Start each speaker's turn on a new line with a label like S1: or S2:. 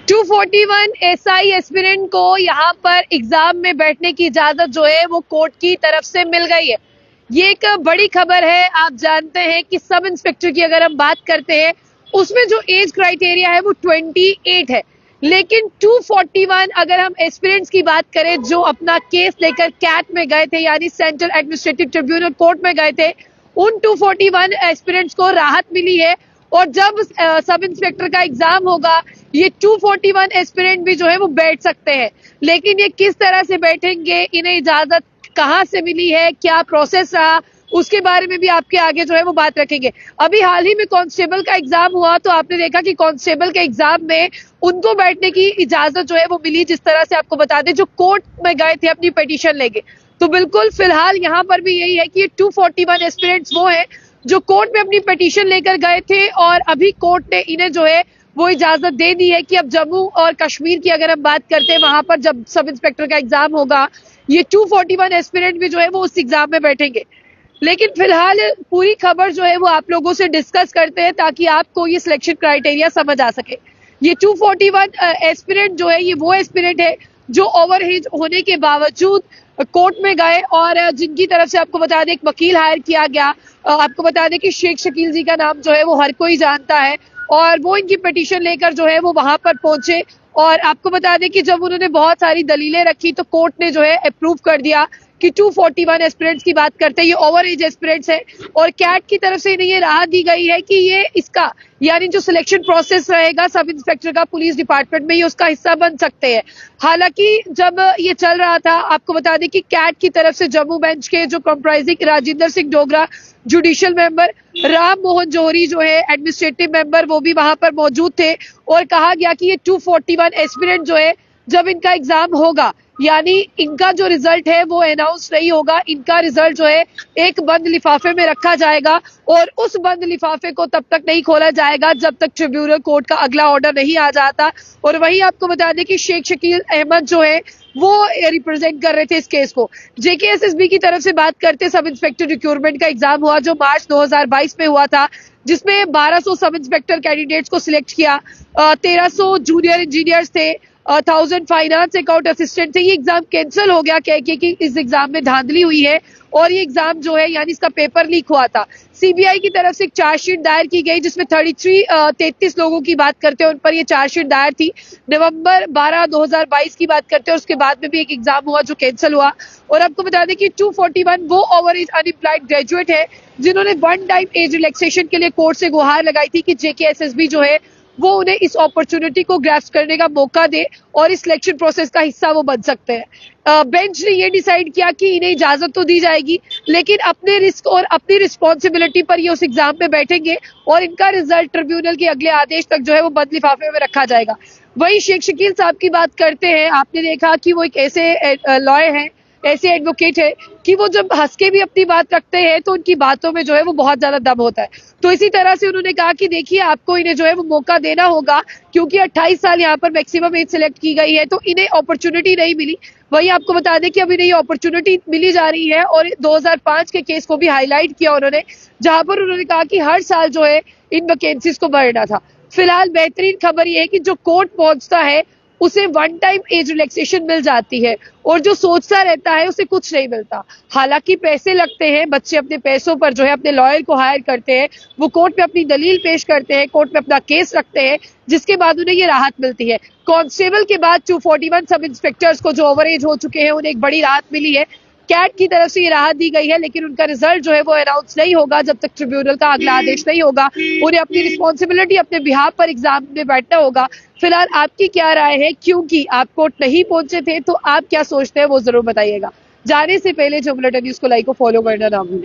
S1: 241 SI aspirant को यहाँ पर एग्जाम में बैठने की इजाजत जो है वो कोर्ट की तरफ से मिल गई है। ये एक बड़ी खबर है। आप जानते हैं कि सब इंस्पेक्टर की अगर हम बात करते हैं उसमें जो एज क्राइटेरिया है वो 28 है, लेकिन 241 अगर हम एस्पिरेंट्स की बात करें जो अपना केस लेकर कैट में गए थे यानी सेंट्रल एडमिनिस्ट्रेटिव ट्रिब्यूनल कोर्ट में गए थे, उन 241 एस्पिरेंट्स को राहत मिली है। और जब सब इंस्पेक्टर का एग्जाम होगा ये 241 एस्पिरेंट भी जो है वो बैठ सकते हैं, लेकिन ये किस तरह से बैठेंगे, इन्हें इजाजत कहां से मिली है, क्या प्रोसेस रहा, उसके बारे में भी आपके आगे जो है वो बात रखेंगे। अभी हाल ही में कांस्टेबल का एग्जाम हुआ तो आपने देखा कि कांस्टेबल के एग्जाम में उनको बैठने की इजाजत जो है वो मिली। जिस तरह से आपको बता दें जो कोर्ट में गए थे अपनी पिटीशन लेके, तो बिल्कुल फिलहाल यहाँ पर भी यही है कि ये 241 एस्पिरेंट्स वो है जो कोर्ट में अपनी पिटीशन लेकर गए थे और अभी कोर्ट ने इन्हें जो है वो इजाजत दे दी है कि अब जम्मू और कश्मीर की अगर हम बात करते हैं वहां पर जब सब इंस्पेक्टर का एग्जाम होगा ये 241 एस्पिरेंट भी जो है वो उस एग्जाम में बैठेंगे। लेकिन फिलहाल पूरी खबर जो है वो आप लोगों से डिस्कस करते हैं ताकि आपको ये सिलेक्शन क्राइटेरिया समझ आ सके। ये 241 एस्पिरेंट जो है ये वो एस्पिरेंट है जो ओवर एज होने के बावजूद कोर्ट में गए और जिनकी तरफ से आपको बता दें एक वकील हायर किया गया। आपको बता दें कि शेख शकील जी का नाम जो है वो हर कोई जानता है और वो इनकी पिटीशन लेकर जो है वो वहां पर पहुंचे और आपको बता दें कि जब उन्होंने बहुत सारी दलीलें रखी तो कोर्ट ने जो है अप्रूव कर दिया कि 241 एस्पिरेंट्स की बात करते हैं ये ओवर एज एस्पिरेंट्स है और कैट की तरफ से इन्हें ये राहत दी गई है कि ये इसका यानी जो सिलेक्शन प्रोसेस रहेगा सब इंस्पेक्टर का पुलिस डिपार्टमेंट में ये उसका हिस्सा बन सकते हैं। हालांकि जब ये चल रहा था आपको बता दें कि कैट की तरफ से जम्मू बेंच के जो comprising Rajendra Singh Dogra judicial member, Ram Mohan Johri जो है एडमिनिस्ट्रेटिव मेंबर वो भी वहां पर मौजूद थे और कहा गया कि ये 241 एस्पिरेंट जो है जब इनका एग्जाम होगा यानी इनका जो रिजल्ट है वो अनाउंस नहीं होगा, इनका रिजल्ट जो है एक बंद लिफाफे में रखा जाएगा और उस बंद लिफाफे को तब तक नहीं खोला जाएगा जब तक ट्रिब्यूनल कोर्ट का अगला ऑर्डर नहीं आ जाता। और वहीं आपको बता दें कि शेख शकील अहमद जो है वो रिप्रेजेंट कर रहे थे इस केस को। जेकेएसएसबी की तरफ से बात करते सब इंस्पेक्टर रिक्रूटमेंट का एग्जाम हुआ जो मार्च 2022 में हुआ था, जिसमें 1200 सब इंस्पेक्टर कैंडिडेट्स को सिलेक्ट किया, 1300 जूनियर इंजीनियर्स थे, 1000 फाइनेंस अकाउंट असिस्टेंट थे। ये एग्जाम कैंसिल हो गया कह के कि इस एग्जाम में धांधली हुई है और ये एग्जाम जो है यानी इसका पेपर लीक हुआ था। सीबीआई की तरफ से एक चार्जशीट दायर की गई जिसमें 33 लोगों की बात करते हैं उन पर ये चार्जशीट दायर थी। नवंबर 12 2022 की बात करते हैं उसके बाद में भी एक एग्जाम हुआ जो कैंसिल हुआ। और आपको बता दें कि 241 वो ओवर एज अनएम्प्लॉयड ग्रेजुएट है जिन्होंने वन टाइम एज रिलैक्सेशन के लिए कोर्ट से गुहार लगाई थी कि जेकेएसएसबी जो है वो उन्हें इस अपॉर्चुनिटी को ग्रैस्प करने का मौका दे और इस सिलेक्शन प्रोसेस का हिस्सा वो बन सकते हैं। बेंच ने ये डिसाइड किया कि इन्हें इजाजत तो दी जाएगी लेकिन अपने रिस्क और अपनी रिस्पॉन्सिबिलिटी पर ये उस एग्जाम में बैठेंगे और इनका रिजल्ट ट्रिब्यूनल के अगले आदेश तक जो है वो बंद लिफाफे में रखा जाएगा। वहीं शेख शकील साहब की बात करते हैं, आपने देखा कि वो एक ऐसे लॉयर हैं, ऐसे एडवोकेट है कि वो जब हंस के भी अपनी बात रखते हैं तो उनकी बातों में जो है वो बहुत ज्यादा दम होता है। तो इसी तरह से उन्होंने कहा कि देखिए आपको इन्हें जो है वो मौका देना होगा क्योंकि 28 साल यहाँ पर मैक्सिमम एज सिलेक्ट की गई है तो इन्हें अपॉर्चुनिटी नहीं मिली। वहीं आपको बता दें कि अभी इन्हें ये अपॉर्चुनिटी मिली जा रही है और 2005 के केस को भी हाईलाइट किया उन्होंने, जहां पर उन्होंने कहा कि हर साल जो है इन वैकेंसीज को बढ़ना था। फिलहाल बेहतरीन खबर ये है कि जो कोर्ट पहुंचता है उसे वन टाइम एज रिलैक्सेशन मिल जाती है और जो सोचता रहता है उसे कुछ नहीं मिलता। हालांकि पैसे लगते हैं, बच्चे अपने पैसों पर जो है अपने लॉयर को हायर करते हैं, वो कोर्ट में अपनी दलील पेश करते हैं, कोर्ट में अपना केस रखते हैं, जिसके बाद उन्हें ये राहत मिलती है। कांस्टेबल के बाद 241 सब इंस्पेक्टर्स को जो ओवर एज हो चुके हैं उन्हें एक बड़ी राहत मिली है। कैट की तरफ से ये राहत दी गई है लेकिन उनका रिजल्ट जो है वो अनाउंस नहीं होगा जब तक ट्रिब्यूनल का अगला आदेश नहीं होगा। उन्हें अपनी रिस्पॉन्सिबिलिटी अपने बिहाफ पर एग्जाम में बैठना होगा। फिलहाल आपकी क्या राय है, क्योंकि आप कोर्ट नहीं पहुंचे थे तो आप क्या सोचते हैं वो जरूर बताइएगा। जाने से पहले जो बुलेटिन न्यूज को लाइक और फॉलो करना ना भूलें।